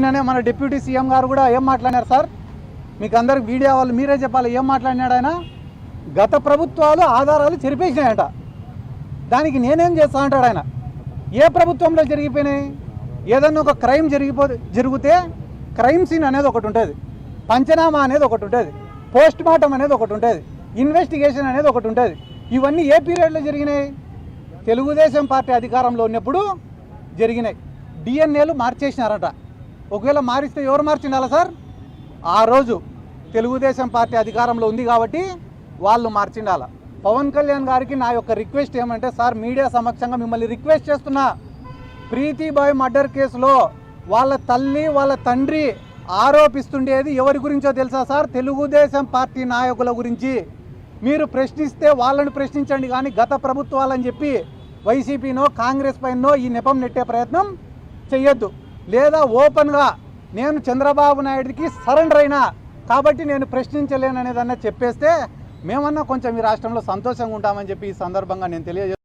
నిన్ననే మన deputy CM గారు కూడా ఏం మాట్లాడారు సార్? మీకు అందరికి మీడియా వాళ్ళు మీరే చెప్పాలి ఏం మాట్లాడినాడు ఆయన. గత ప్రభుత్వాలు ఆధారాలు చెరిపేసినాయట, దానికి నేనేం చేస్తా అంటాడు ఆయన. ఏ ప్రభుత్వంలో జరిగిపోయినాయి? ఏదన్నా ఒక క్రైమ్ జరిగితే క్రైమ్ సీన్ అనేది ఒకటి ఉంటుంది, పంచనామా అనేది ఒకటి ఉంటుంది, పోస్ట్ మార్టం అనేది ఒకటి ఉంటుంది, ఇన్వెస్టిగేషన్ అనేది ఒకటి ఉంటుంది. ఇవన్నీ ఏ పీరియడ్లో జరిగినాయి? తెలుగుదేశం పార్టీ అధికారంలో ఉన్నప్పుడు జరిగినాయి. డిఎన్ఏలు మార్చేసినారట. ఒకవేళ మారిస్తే ఎవరు మార్చిండాలా సార్? ఆ రోజు తెలుగుదేశం పార్టీ అధికారంలో ఉంది కాబట్టి వాళ్ళు మార్చిండాల. పవన్ కళ్యాణ్ గారికి నా యొక్క రిక్వెస్ట్ ఏమంటే, సార్ మీడియా సమక్షంగా మిమ్మల్ని రిక్వెస్ట్ చేస్తున్నా, ప్రీతిబాయ్ మర్డర్ కేసులో వాళ్ళ తల్లి వాళ్ళ తండ్రి ఆరోపిస్తుండేది ఎవరి గురించో తెలుసా సార్? తెలుగుదేశం పార్టీ నాయకుల గురించి. మీరు ప్రశ్నిస్తే వాళ్ళని ప్రశ్నించండి, కానీ గత ప్రభుత్వాలని చెప్పి వైసీపీనో కాంగ్రెస్ పైనో ఈ నెపం నెట్టే ప్రయత్నం చెయ్యొద్దు. లేదా ఓపెన్గా నేను చంద్రబాబు నాయుడికి సరెండర్ అయినా కాబట్టి నేను ప్రశ్నించలేననేదన్నా చెప్పేస్తే మేమన్నా కొంచెం ఈ రాష్ట్రంలో సంతోషంగా ఉంటామని చెప్పి ఈ సందర్భంగా నేను తెలియజేస్తాను.